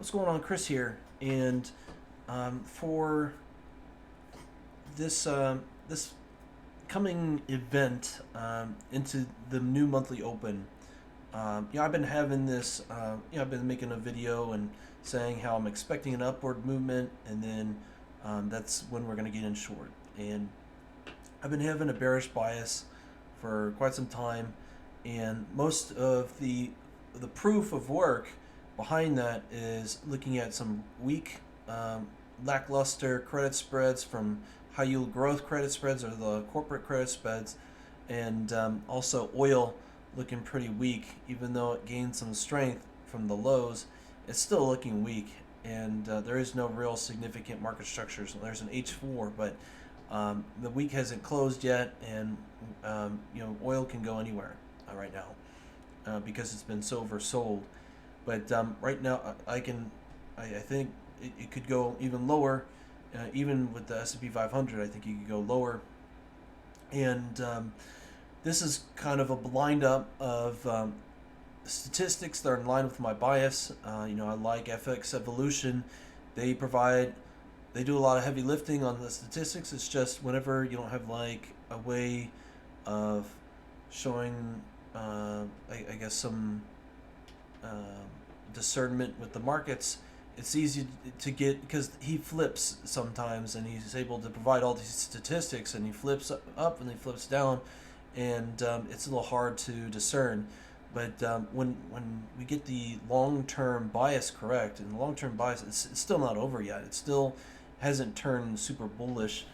What's going on? Chris here, and for this coming event into the new monthly open, I've been having this. I've been making a video and saying how I'm expecting an upward movement, and then that's when we're going to get in short. And I've been having a bearish bias for quite some time, and most of the proof of work behind that is looking at some weak, lackluster credit spreads from high yield growth credit spreads or the corporate credit spreads, and also oil looking pretty weak, even though it gained some strength from the lows. It's still looking weak, and there is no real significant market structures. There's an H4, but the week hasn't closed yet, and oil can go anywhere right now because it's been so oversold. But right now, I think it could go even lower. Even with the S&P 500, I think you could go lower. And this is kind of a blind up of statistics that are in line with my bias. I like FX Evolution. They do a lot of heavy lifting on the statistics. It's just whenever you don't have like a way of showing, I guess, some discernment with the markets, it's easy to get, because he flips sometimes and he's able to provide all these statistics, and he flips up and he flips down, and it's a little hard to discern. But when we get the long-term bias correct, and the long-term bias, it's still not over yet. It still hasn't turned super bullish.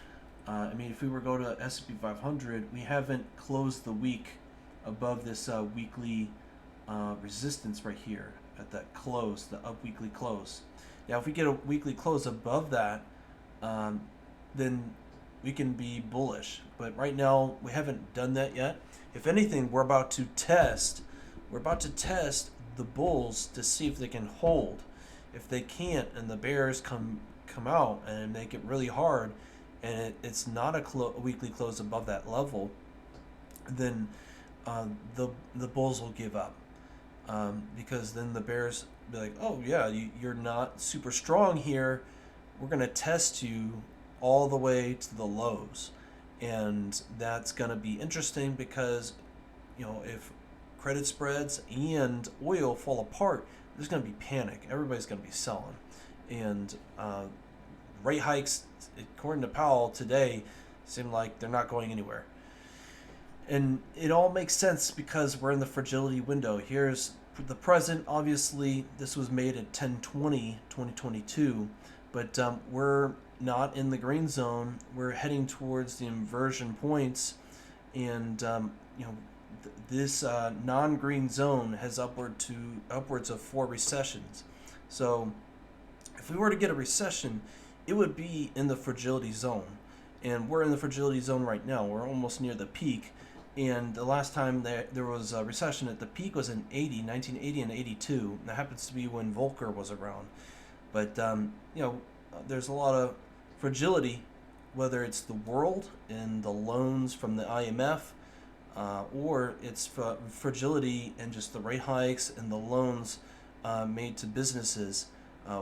If we were to go to S&P 500, we haven't closed the week above this weekly resistance right here at that close, the up weekly close. Now, if we get a weekly close above that, then we can be bullish. But right now, we haven't done that yet. If anything, we're about to test the bulls to see if they can hold. If they can't, and the bears come out and make it really hard, and it's not a weekly close above that level, then the bulls will give up. Because then the bears be like, oh yeah, you're not super strong here. We're going to test you all the way to the lows. And that's going to be interesting because, if credit spreads and oil fall apart, there's going to be panic. Everybody's going to be selling. And rate hikes, according to Powell today, seem like they're not going anywhere. And it all makes sense because we're in the fragility window. Here's the present. Obviously, this was made at 10/20/2022, but we're not in the green zone. We're heading towards the inversion points, and this non-green zone has upwards of 4 recessions. So if we were to get a recession, it would be in the fragility zone, and we're in the fragility zone right now. We're almost near the peak. And the last time there was a recession at the peak was in 1980 and 82. That happens to be when Volcker was around. But, there's a lot of fragility, whether it's the world and the loans from the IMF, or it's fragility and just the rate hikes and the loans made to businesses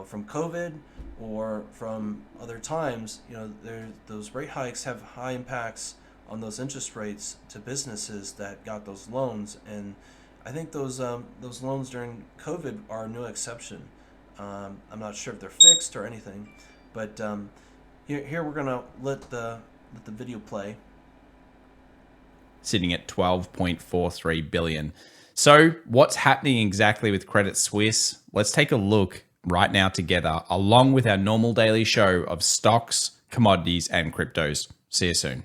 from COVID or from other times. Those rate hikes have high impacts on those interest rates to businesses that got those loans, and I think those loans during COVID are no exception. I'm not sure if they're fixed or anything, but here we're gonna let the video play. Sitting at 12.43 billion. So what's happening exactly with Credit Suisse? Let's take a look right now together, along with our normal daily show of stocks, commodities, and cryptos. See you soon.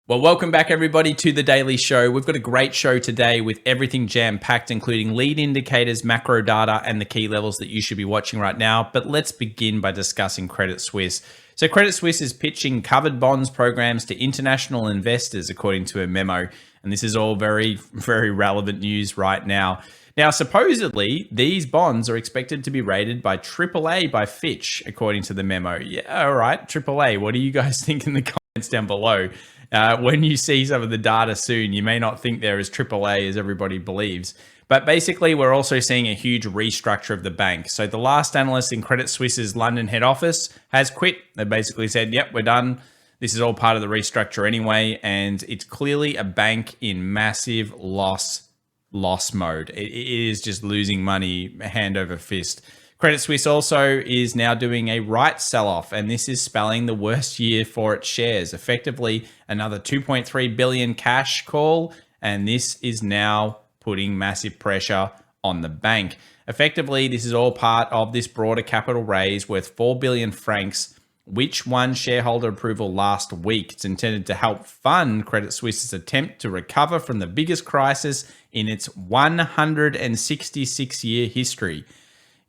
Well, welcome back everybody to the Daily Show. We've got a great show today with everything jam-packed, including lead indicators, macro data, and the key levels that you should be watching right now. But let's begin by discussing Credit Suisse. So Credit Suisse is pitching covered bonds programs to international investors, according to a memo. And this is all very, very relevant news right now. Now, supposedly, these bonds are expected to be rated by AAA by Fitch, according to the memo. Yeah, all right, AAA. What do you guys think in the comments down below? When you see some of the data soon, you may not think they're as AAA as everybody believes. But basically, we're also seeing a huge restructure of the bank. So the last analyst in Credit Suisse's London head office has quit. They basically said, yep, we're done. This is all part of the restructure anyway. And it's clearly a bank in massive loss mode. It is just losing money hand over fist. Credit Suisse also is now doing a right sell-off, and this is spelling the worst year for its shares. Effectively, another 2.3 billion cash call, and this is now putting massive pressure on the bank. Effectively, this is all part of this broader capital raise worth 4 billion francs, which won shareholder approval last week. It's intended to help fund Credit Suisse's attempt to recover from the biggest crisis in its 166-year history.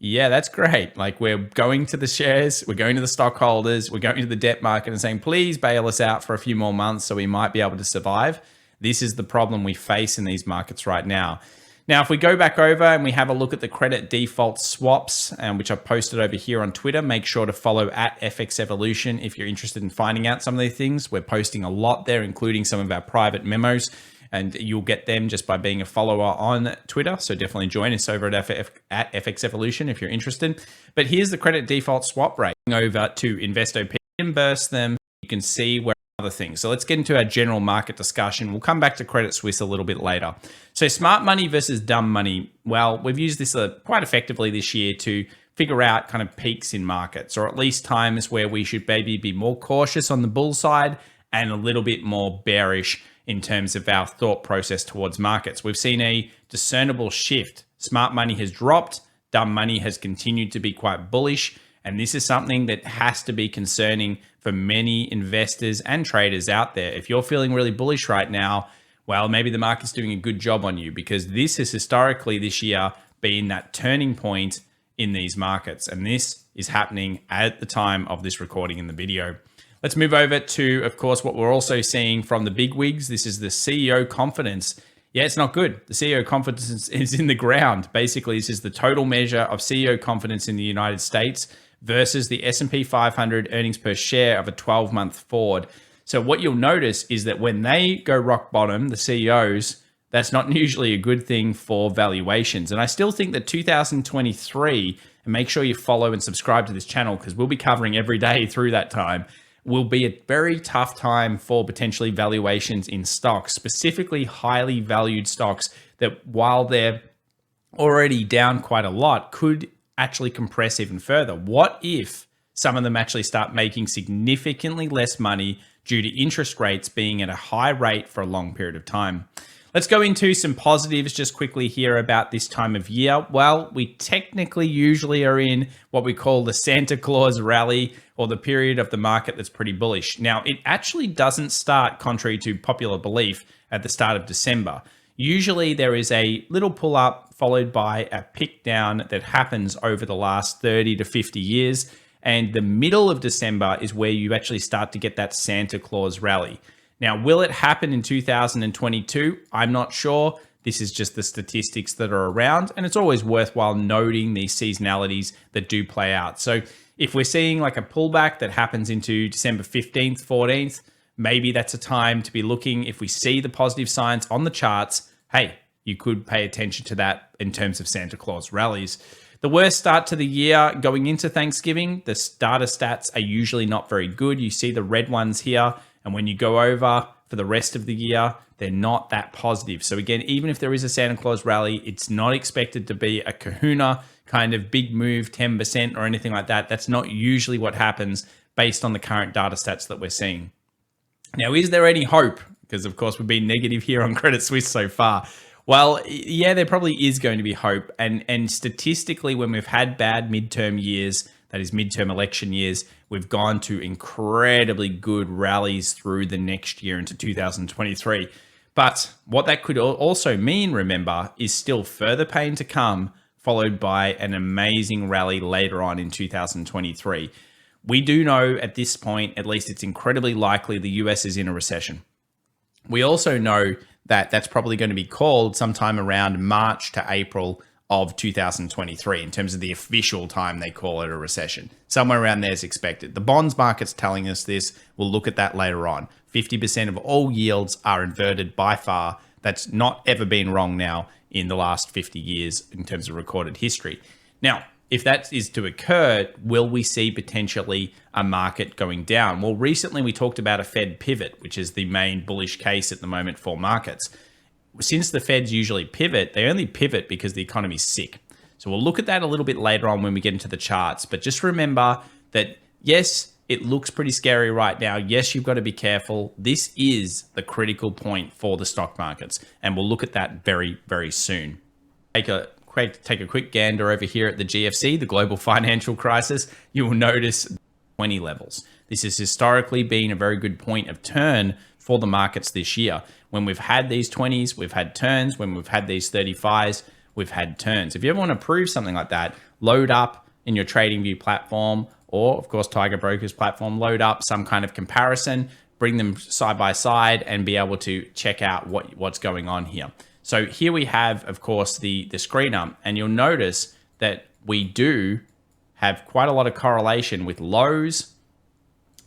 Yeah, that's great. Like, we're going to the shares, we're going to the stockholders, we're going to the debt market and saying, please bail us out for a few more months so we might be able to survive. This is the problem we face in these markets right now. Now, if we go back over and we have a look at the credit default swaps, which I've posted over here on Twitter, make sure to follow at FX Evolution if you're interested in finding out some of these things. We're posting a lot there, including some of our private memos, and you'll get them just by being a follower on Twitter. So definitely join us over at FX Evolution if you're interested. But here's the credit default swap rate. Over to InvestOP, reimburse them. You can see where other things. So let's get into our general market discussion. We'll come back to Credit Suisse a little bit later. So smart money versus dumb money. Well, we've used this quite effectively this year to figure out kind of peaks in markets, or at least times where we should maybe be more cautious on the bull side and a little bit more bearish in terms of our thought process towards markets. We've seen a discernible shift. Smart money has dropped. Dumb money has continued to be quite bullish. And this is something that has to be concerning for many investors and traders out there. If you're feeling really bullish right now, well, maybe the market's doing a good job on you, because this has historically this year been that turning point in these markets. And this is happening at the time of this recording in the video. Let's move over to, of course, what we're also seeing from the big wigs. This is the CEO confidence. Yeah, it's not good. The CEO confidence is in the ground. Basically, this is the total measure of CEO confidence in the United States versus the S&P 500 earnings per share of a 12-month forward. So what you'll notice is that when they go rock bottom, the CEOs, that's not usually a good thing for valuations. And I still think that 2023, and make sure you follow and subscribe to this channel because we'll be covering every day through that time, will be a very tough time for potentially valuations in stocks, specifically highly valued stocks that, while they're already down quite a lot, could actually compress even further. What if some of them actually start making significantly less money due to interest rates being at a high rate for a long period of time? Let's go into some positives just quickly here about this time of year. Well, we technically usually are in what we call the Santa Claus rally, or the period of the market that's pretty bullish. Now, it actually doesn't start, contrary to popular belief, at the start of December. Usually there is a little pull up followed by a pick down that happens over the last 30 to 50 years. And the middle of December is where you actually start to get that Santa Claus rally. Now, will it happen in 2022? I'm not sure. This is just the statistics that are around, and it's always worthwhile noting these seasonalities that do play out. So if we're seeing like a pullback that happens into December 15th, 14th, maybe that's a time to be looking. If we see the positive signs on the charts, hey, you could pay attention to that in terms of Santa Claus rallies. The worst start to the year going into Thanksgiving, the data stats are usually not very good. You see the red ones here. And when you go over for the rest of the year, they're not that positive. So again, even if there is a Santa Claus rally, it's not expected to be a kahuna kind of big move, 10% or anything like that. That's not usually what happens based on the current data stats that we're seeing. Now, is there any hope? Because of course we've been negative here on Credit Suisse so far. Well, yeah, there probably is going to be hope. And statistically, when we've had bad midterm years, that is midterm election years, we've gone to incredibly good rallies through the next year into 2023. But what that could also mean, remember, is still further pain to come, followed by an amazing rally later on in 2023. We do know at this point, at least it's incredibly likely the US is in a recession. We also know that that's probably going to be called sometime around March to April of 2023 in terms of the official time they call it a recession. Somewhere around there is expected. The bonds market's telling us this. We'll look at that later on. 50% of all yields are inverted by far. That's not ever been wrong now in the last 50 years in terms of recorded history. Now, if that is to occur, will we see potentially a market going down? Well, recently we talked about a Fed pivot, which is the main bullish case at the moment for markets. Since the Feds usually pivot, they only pivot because the economy's sick. So we'll look at that a little bit later on when we get into the charts. But just remember that, yes, it looks pretty scary right now. Yes, you've got to be careful. This is the critical point for the stock markets. And we'll look at that very, very soon. Take a quick gander over here at the GFC, the global financial crisis. You will notice 20 levels. This has historically been a very good point of turn for the markets this year. When we've had these 20s, we've had turns. When we've had these 35s, we've had turns. If you ever want to prove something like that, load up in your TradingView platform, or of course Tiger Brokers platform, load up some kind of comparison, bring them side by side and be able to check out what's going on here. So here we have, of course, the screener, and you'll notice that we do have quite a lot of correlation with lows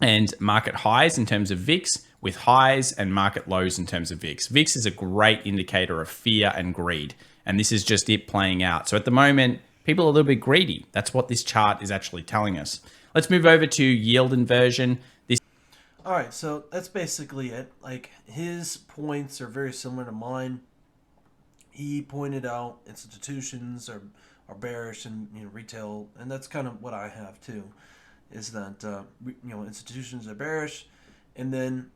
and market highs in terms of VIX, with highs and market lows in terms of VIX. VIX is a great indicator of fear and greed, and this is just it playing out. So at the moment, people are a little bit greedy. That's what this chart is actually telling us. Let's move over to yield inversion. All right, so that's basically it. Like, his points are very similar to mine. He pointed out institutions are bearish and retail, and that's kind of what I have too. Is that institutions are bearish, and then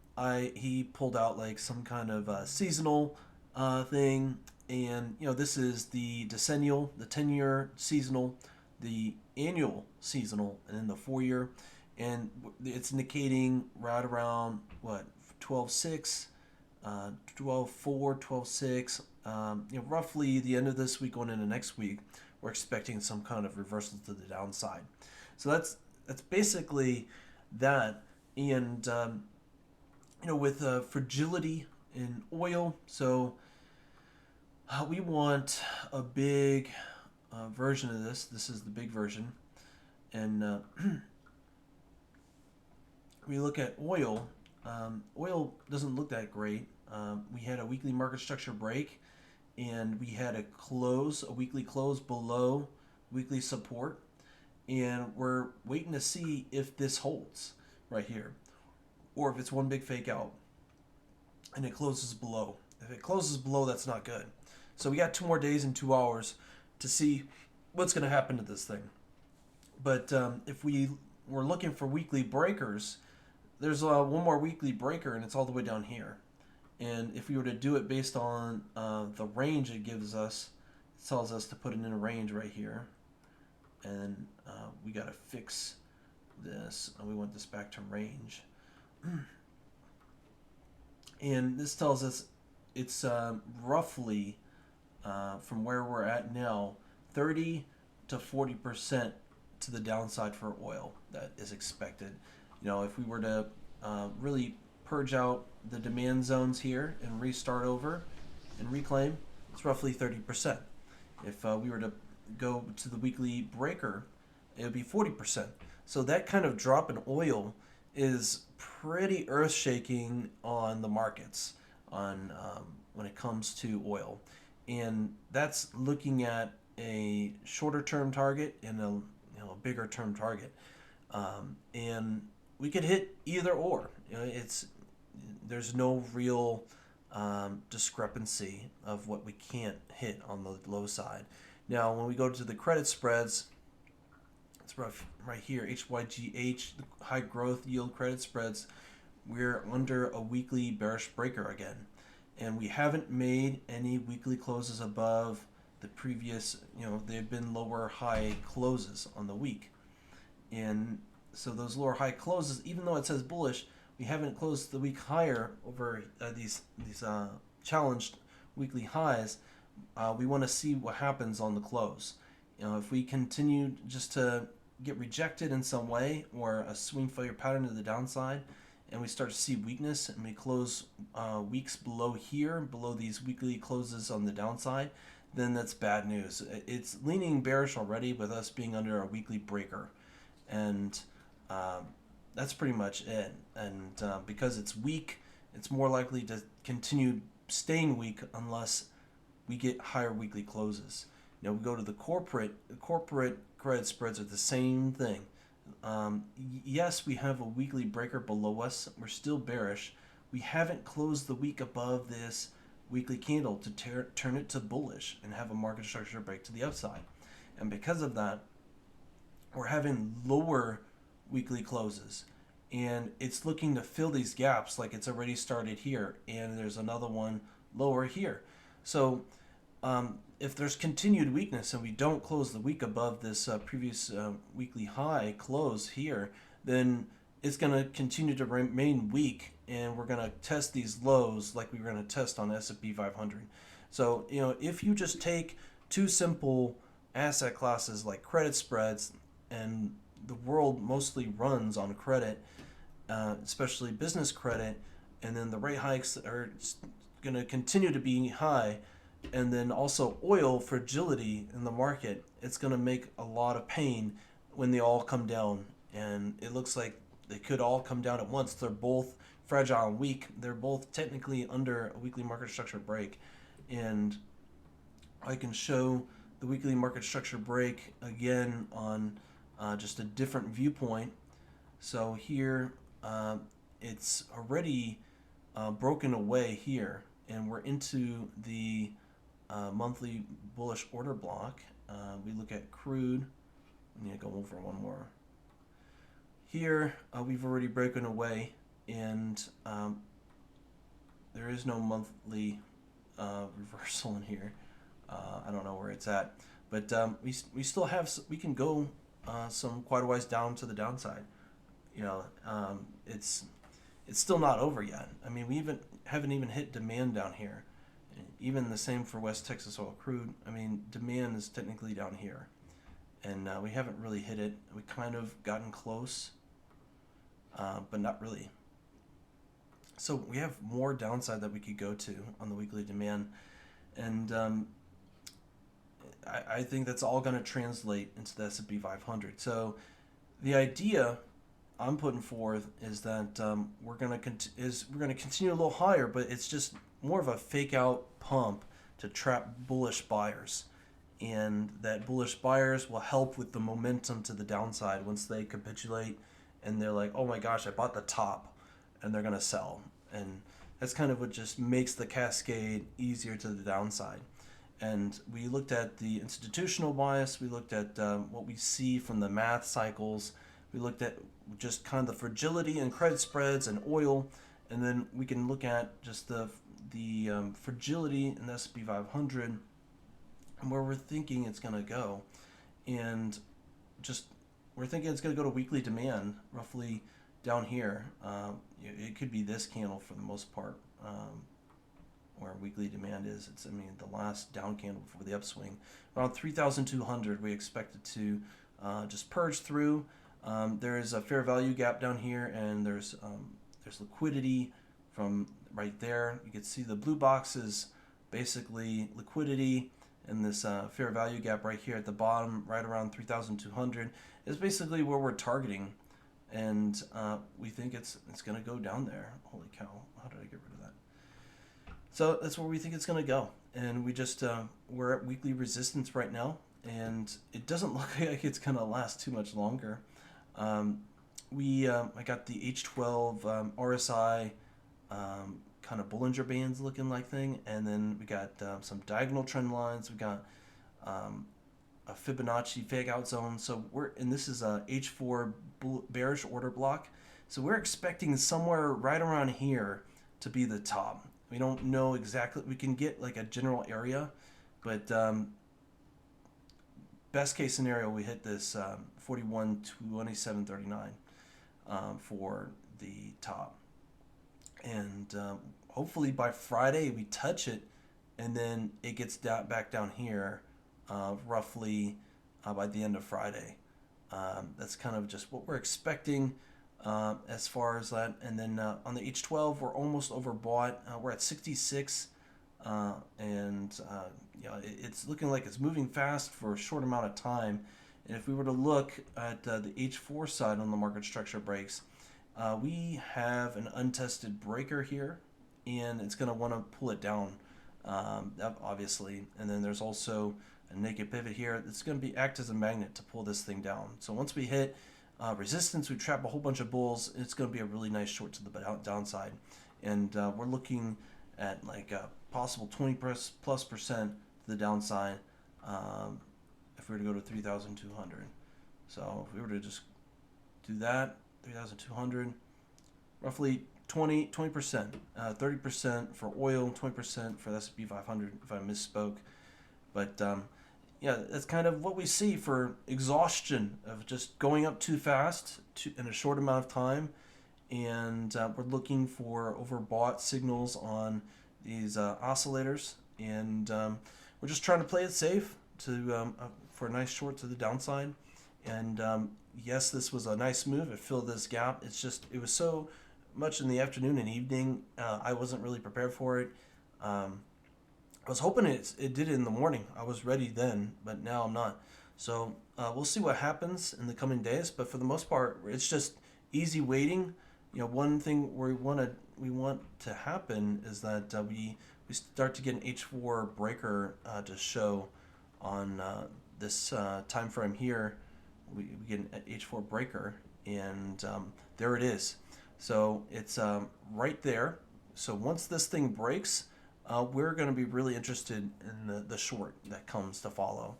he pulled out like some kind of seasonal thing, and this is the decennial, the 10-year seasonal, the annual seasonal, and then the 4-year, and it's indicating right around what 12.6, 12.4, 12.6. Roughly the end of this week going into next week, we're expecting some kind of reversal to the downside. So that's basically that. And with fragility in oil, so we want a big version of this. This is the big version, and we look at oil. Oil doesn't look that great. We had a weekly market structure break, and we had a weekly close below weekly support, and we're waiting to see if this holds right here, or if it's one big fake out and it closes below. If it closes below, that's not good. So we got 2 more days and 2 hours to see what's going to happen to this thing. But if we were looking for weekly breakers, there's one more weekly breaker, and it's all the way down here. And if we were to do it based on the range it gives us, it tells us to put it in a range right here. And we got to fix this. And we want this back to range. And this tells us it's roughly, from where we're at now, 30 to 40% to the downside for oil that is expected. If we were to really purge out the demand zones here and restart over and reclaim, it's roughly 30%. If we were to go to the weekly breaker, it would be 40%. So that kind of drop in oil is pretty earth-shaking on the markets when it comes to oil. And that's looking at a shorter-term target and a bigger-term target. And we could hit either or. There's no real discrepancy of what we can't hit on the low side. Now, when we go to the credit spreads, it's right here, HYGH, high growth yield credit spreads, we're under a weekly bearish breaker again. And we haven't made any weekly closes above the previous, they've been lower high closes on the week. And so those lower high closes, even though it says bullish, we haven't closed the week higher over these challenged weekly highs. We want to see what happens on the close. If we continue just to get rejected in some way, or a swing failure pattern to the downside, and we start to see weakness, and we close weeks below here, below these weekly closes on the downside, then that's bad news. It's leaning bearish already with us being under a weekly breaker. And that's pretty much it. And because it's weak, it's more likely to continue staying weak unless we get higher weekly closes. We go to the corporate credit spreads are the same thing. Yes, we have a weekly breaker below us. We're still bearish. We haven't closed the week above this weekly candle to turn it to bullish and have a market structure break to the upside. And because of that, we're having lower weekly closes. And it's looking to fill these gaps like it's already started here. And there's another one lower here. So if there's continued weakness and we don't close the week above this previous weekly high close here, then it's going to continue to remain weak, and we're going to test these lows like we were going to test on S&P 500. So, if you just take two simple asset classes like credit spreads, and the world mostly runs on credit, especially business credit, and then the rate hikes are going to continue to be high, and then also oil fragility in the market, it's going to make a lot of pain when they all come down. And it looks like they could all come down at once. They're both fragile and weak. They're both technically under a weekly market structure break. And I can show the weekly market structure break again on just a different viewpoint. So here it's already broken away here, and we're into the monthly bullish order block. We look at crude. I need to go over one more. Here we've already broken away, and there is no monthly reversal in here. I don't know where it's at, but we still have, we can go some quite a ways down to the downside. It's still not over yet. I mean, we haven't even hit demand down here. Even the same for West Texas oil crude. I mean, demand is technically down here, and we haven't really hit it. We kind of gotten close, but not really. So we have more downside that we could go to on the weekly demand, and I think that's all going to translate into the S&P 500. So the idea I'm putting forth is that we're going to continue a little higher, but it's just more of a fake out pump to trap bullish buyers, and that bullish buyers will help with the momentum to the downside once they capitulate and they're like, oh my gosh, I bought the top, and they're going to sell. And that's kind of what just makes the cascade easier to the downside. And we looked at the institutional bias, we looked at what we see from the math cycles, we looked at just kind of the fragility in credit spreads and oil, and then we can look at just the fragility in the S&P 500 and where we're thinking it's going to go. And just we're thinking it's going to go to weekly demand, roughly down here. It could be this candle for the most part, where weekly demand is. It's, the last down candle before the upswing. Around 3,200, we expect it to just purge through. There is a fair value gap down here, and there's liquidity from right there. You can see the blue box is basically liquidity, and this fair value gap right here at the bottom, right around 3,200, is basically where we're targeting, and we think it's going to go down there. Holy cow! How did I get rid of that? So that's where we think it's going to go, and we just we're at weekly resistance right now, and it doesn't look like it's going to last too much longer. I got the H12 RSI kind of Bollinger Bands looking like thing, and then we got some diagonal trend lines. We got a Fibonacci fake out zone. So this is a H4 bearish order block. So we're expecting somewhere right around here to be the top. We don't know exactly. We can get like a general area, but best case scenario, we hit this 41.2739 for the top, and hopefully by Friday we touch it, and then it gets back down here roughly by the end of Friday. That's kind of just what we're expecting as far as that. And then on the H12, we're almost overbought. We're at 66, and it's looking like it's moving fast for a short amount of time. And if we were to look at the H4 side on the market structure breaks, we have an untested breaker here, and it's going to want to pull it down, obviously. And then there's also a naked pivot here that's going to be act as a magnet to pull this thing down. So once we hit resistance, we trap a whole bunch of bulls. It's going to be a really nice short to the downside, and we're looking at like a possible 20+% to the downside if we were to go to 3,200. So if we were to just do that, 3,200, roughly 20%, 30% for oil, 20% for the S&P 500, if I misspoke. But yeah, that's kind of what we see for exhaustion of just going up too fast in a short amount of time. And we're looking for overbought signals on these oscillators. And we're just trying to play it safe for a nice short to the downside. And yes, this was a nice move. It filled this gap. It was so much in the afternoon and evening. I wasn't really prepared for it. I was hoping it did it in the morning. I was ready then, but now I'm not. So we'll see what happens in the coming days. But for the most part, it's just easy waiting. One thing we want to happen is that we start to get an H4 breaker to show on this time frame here. We get an H4 breaker, and there it is. So it's right there. So once this thing breaks, we're going to be really interested in the short that comes to follow.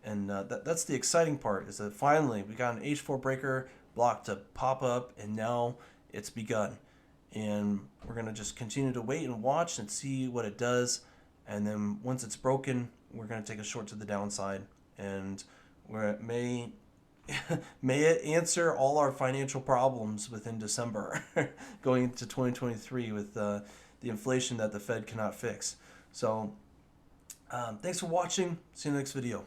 And that's the exciting part, is that finally we got an H4 breaker block to pop up, and now it's begun. And we're going to just continue to wait and watch and see what it does. And then once it's broken, we're going to take a short to the downside, and where it may it answer all our financial problems within December going into 2023 with the inflation that the Fed cannot fix. So thanks for watching. See you in the next video.